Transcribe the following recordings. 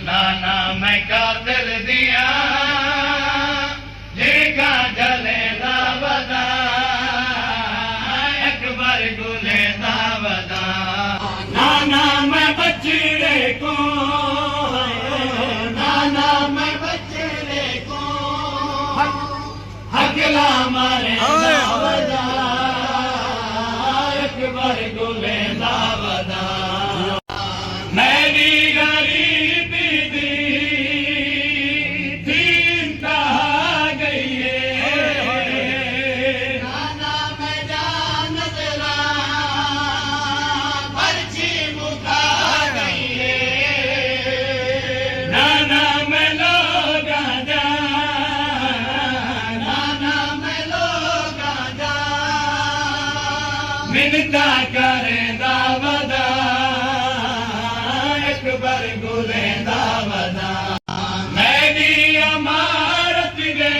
नाना मैं कातिल दिया जेका जलेंदा वदा अकबर गुलेंदा वदा नाना मैं बचड़े को नाना मैं बचड़े को हकला मारे वदा अकबर गुलेंदा वदा मेरी गरीबी दी चिंता गई है नाना मैं जान तेरा पर्ची मुका गई है नाना मैं लोगा जा नाना मैं लोगा जा मिन्नता करेंदा वदा अकबर गुलेंदा वदा मेरी अमारत दे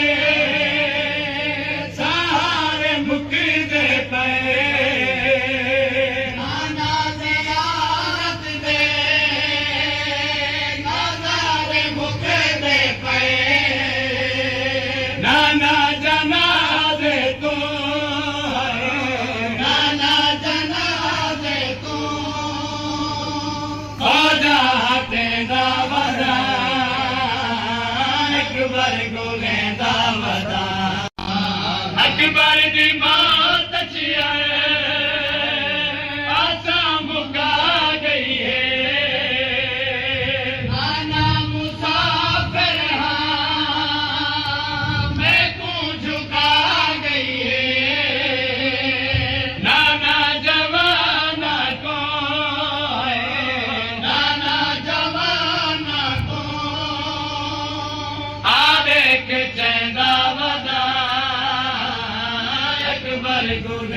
सारे मुकदे पे नाना ज़ियारत दे सारे मुकदे पे नाना जनाज़े तू नाना जनाज़े तू ख्वाजा हटेंदा वदा अकबर गुलेंदा वदा अकबर दी मौत छिया आसा मुका गई है नाना मुसाफिर हाँ मैं को झुका गई है नाना जवाना को नाना जवाना को आदेख चेंदा वदा अकबर गुलेंदा